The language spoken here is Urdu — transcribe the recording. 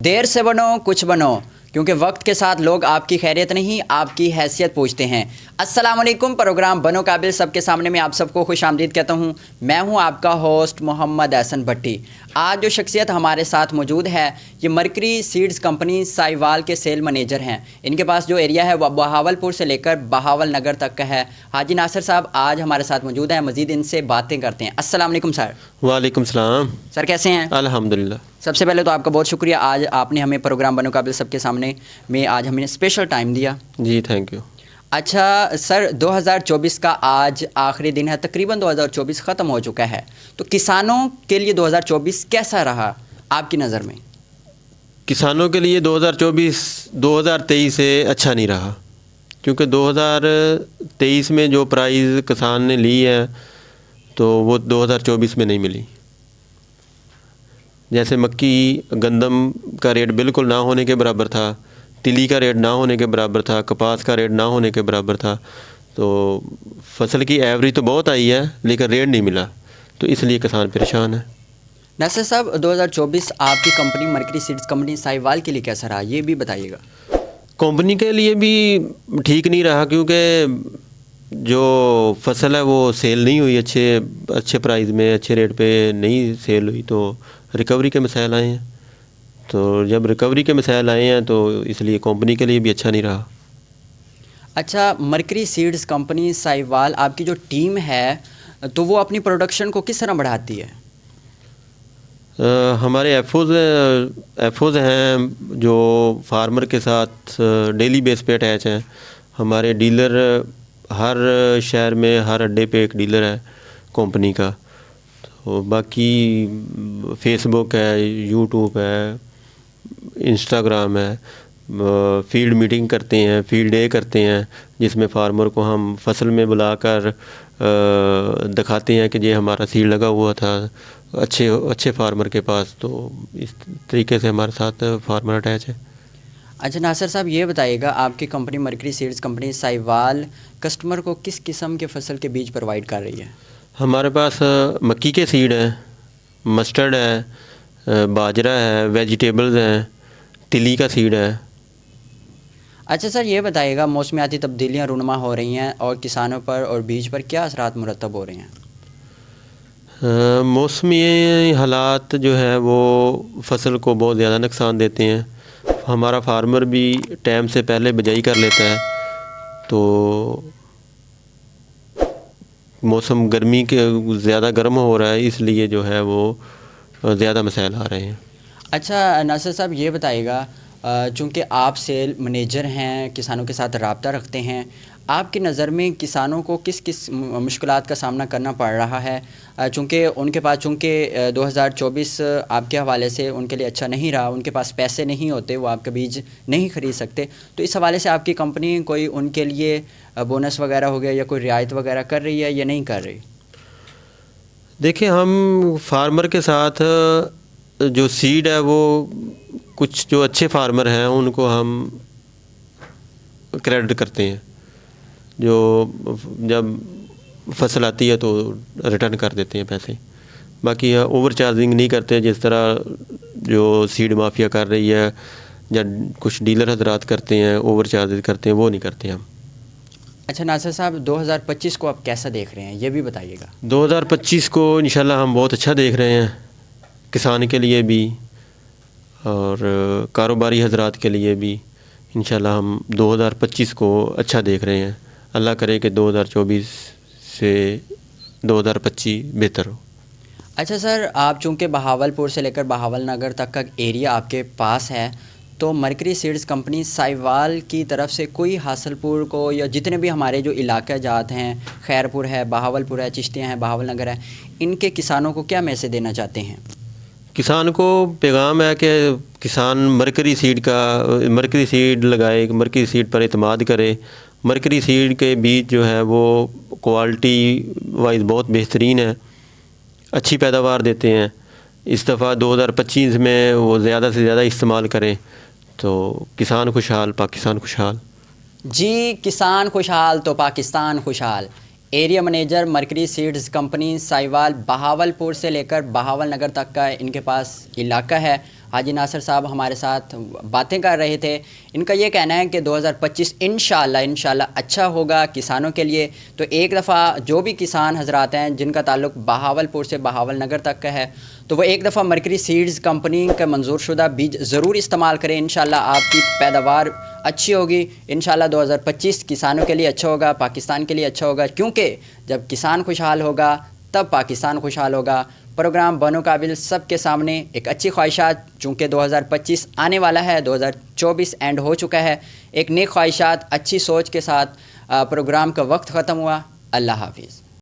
دیر سے بنو کچھ بنو، کیونکہ وقت کے ساتھ لوگ آپ کی خیریت نہیں آپ کی حیثیت پوچھتے ہیں۔ السلام علیکم، پروگرام بنو قابل سب کے سامنے میں آپ سب کو خوش آمدید کہتا ہوں۔ میں ہوں آپ کا ہوسٹ محمد احسن بھٹی۔ آج جو شخصیت ہمارے ساتھ موجود ہے یہ مرکری سیڈز کمپنی سائیوال کے سیل منیجر ہیں۔ ان کے پاس جو ایریا ہے وہ بہاولپور سے لے کر بہاول نگر تک کا ہے۔ حاجی ناصر صاحب آج ہمارے ساتھ موجود ہیں، مزید ان سے باتیں کرتے ہیں۔ السلام علیکم سر۔ وعلیکم السلام سر کیسے ہیں؟ الحمدللہ۔ سب سے پہلے تو آپ کا بہت شکریہ، آج آپ نے ہمیں پروگرام بنو قابل سب کے سامنے میں آج ہمیں اسپیشل ٹائم دیا۔ جی تھینک یو۔ اچھا سر، 2024 کا آج آخری دن ہے، تقریباً 2024 ختم ہو چکا ہے، تو کسانوں کے لیے 2024 کیسا رہا آپ کی نظر میں؟ کسانوں کے لیے 2023 سے اچھا نہیں رہا، کیونکہ 2023 میں جو پرائز کسان نے لی ہے تو وہ 2024 میں نہیں ملی۔ جیسے مکی گندم کا ریٹ بالکل نہ ہونے کے برابر تھا، تلی کا ریٹ نہ ہونے کے برابر تھا، کپاس کا ریٹ نہ ہونے کے برابر تھا، تو فصل کی ایوریج تو بہت آئی ہے لیکن ریٹ نہیں ملا، تو اس لیے کسان پریشان ہے۔ ناصر صاحب، 2024 آپ کی company mercury seeds company Sahiwal کے لیے کیسا رہا یہ بھی بتائیے گا۔ کمپنی کے لیے بھی ٹھیک نہیں رہا، کیونکہ جو فصل ہے وہ سیل نہیں ہوئی اچھے پرائز میں، اچھے ریٹ پہ نہیں سیل ہوئی، تو ریکوری کے مسائل آئے ہیں۔ تو جب ریکوری کے مسائل آئے ہیں تو اس لیے کمپنی کے لیے بھی اچھا نہیں رہا۔ اچھا، مرکری سیڈز کمپنی سائیوال آپ کی جو ٹیم ہے تو وہ اپنی پروڈکشن کو کس طرح بڑھاتی ہے؟ ہمارے ایفوز ہیں جو فارمر کے ساتھ ڈیلی بیس پہ اٹیچ ہیں۔ ہمارے ڈیلر ہر شہر میں ہر اڈے پہ ایک ڈیلر ہے کمپنی کا۔ تو باقی فیس بک ہے، یوٹیوب ہے، انسٹاگرام ہے، فیلڈ میٹنگ کرتے ہیں، فیلڈ ڈے کرتے ہیں، جس میں فارمر کو ہم فصل میں بلا کر دکھاتے ہیں کہ یہ ہمارا سیڈ لگا ہوا تھا اچھے فارمر کے پاس، تو اس طریقے سے ہمارے ساتھ فارمر اٹیچ ہے۔ اچھا ناصر صاحب، یہ بتائیے گا آپ کی company mercury seeds company Sahiwal customer کو کس قسم کے فصل کے بیج پرووائڈ کر رہی ہے؟ ہمارے پاس مکی کے سیڈ ہیں، مسٹرڈ ہے، باجرہ ہے، ویجیٹیبلز ہیں، تلی کا سیڈ ہے۔ اچھا سر، یہ بتائیے گا موسمیاتی تبدیلیاں رونما ہو رہی ہیں اور کسانوں پر اور بیج پر کیا اثرات مرتب ہو رہے ہیں؟ موسمی حالات جو ہے وہ فصل کو بہت زیادہ نقصان دیتے ہیں۔ ہمارا فارمر بھی ٹائم سے پہلے بجائی کر لیتا ہے، تو موسم گرمی کے زیادہ گرم ہو رہا ہے، اس لیے جو ہے وہ زیادہ مسائل آ رہے ہیں۔ اچھا ناصر صاحب، یہ بتائیے گا چونکہ آپ سیل منیجر ہیں، کسانوں کے ساتھ رابطہ رکھتے ہیں، آپ کی نظر میں کسانوں کو کس مشکلات کا سامنا کرنا پڑ رہا ہے؟ چونکہ ان کے پاس 2024 آپ کے حوالے سے ان کے لیے اچھا نہیں رہا، ان کے پاس پیسے نہیں ہوتے، وہ آپ کا بیج نہیں خرید سکتے، تو اس حوالے سے آپ کی کمپنی کوئی ان کے لیے بونس وغیرہ ہو گیا یا کوئی رعایت وغیرہ کر رہی ہے یا نہیں کر رہی؟ دیکھیں، ہم فارمر کے ساتھ جو سیڈ ہے وہ کچھ جو اچھے فارمر ہیں ان کو ہم کریڈٹ کرتے ہیں، جو جب فصل آتی ہے تو ریٹرن کر دیتے ہیں پیسے۔ باقی اوور چارجنگ نہیں کرتے، جس طرح جو سیڈ مافیا کر رہی ہے یا کچھ ڈیلر حضرات کرتے ہیں، اوور چارج کرتے ہیں، وہ نہیں کرتے ہم۔ اچھا ناصر صاحب، 2025 کو آپ کیسا دیکھ رہے ہیں یہ بھی بتائیے گا۔ 2025 کو انشاءاللہ ہم بہت اچھا دیکھ رہے ہیں، کسان کے لیے بھی اور کاروباری حضرات کے لیے بھی۔ انشاءاللہ ہم 2025 کو اچھا دیکھ رہے ہیں۔ اللہ کرے کہ 2024 سے 2025 بہتر ہو۔ اچھا سر، آپ چونکہ بہاولپور سے لے کر بہاول نگر تک کا ایریا آپ کے پاس ہے، تو مرکری سیڈز کمپنی سائیوال کی طرف سے کوئی حاصل پور کو یا جتنے بھی ہمارے جو علاقہ جات ہیں، خیرپور ہے، بہاولپور ہے، چشتیاں ہیں، بہاول نگر ہے، ان کے کسانوں کو کیا میسج دینا چاہتے ہیں؟ کسان کو پیغام ہے کہ کسان مرکری سیڈ لگائے، مرکری سیڈ پر اعتماد کرے۔ مرکری سیڈ کے بیج جو ہے وہ کوالٹی وائز بہت بہترین ہے، اچھی پیداوار دیتے ہیں۔ اس دفعہ 2025 میں وہ زیادہ سے زیادہ استعمال کریں، تو کسان خوشحال، پاکستان خوشحال۔ جی، کسان خوشحال تو پاکستان خوشحال۔ Area manager mercury seeds company Sahiwal Bahawalpur سے لے کر بہاول نگر تک کا ان کے پاس علاقہ ہے، حاجی ناصر صاحب ہمارے ساتھ باتیں کر رہے تھے. ان کا یہ کہنا ہے کہ 2025 انشاءاللہ اچھا ہوگا کسانوں کے لیے. تو ایک دفعہ جو بھی کسان حضرات ہیں جن کا تعلق بہاولپور سے بہاول نگر تک کا ہے تو وہ ایک دفعہ مرکری سیڈز کمپنی کا منظور شدہ بیج ضرور استعمال کریں. انشاءاللہ آپ کی پیداوار اچھی ہوگی. انشاءاللہ 2025 کسانوں کے لیے اچھا ہوگا, پاکستان کے لیے اچھا ہوگا, کیونکہ جب کسان خوشحال ہوگا تب پاکستان خوشحال ہوگا. پروگرام بنو قابل سب کے سامنے ایک اچھی خواہشات, چونکہ 2025 آنے والا ہے, 2024 اینڈ ہو چکا ہے, ایک نیک خواہشات اچھی سوچ کے ساتھ پروگرام کا وقت ختم ہوا. اللہ حافظ.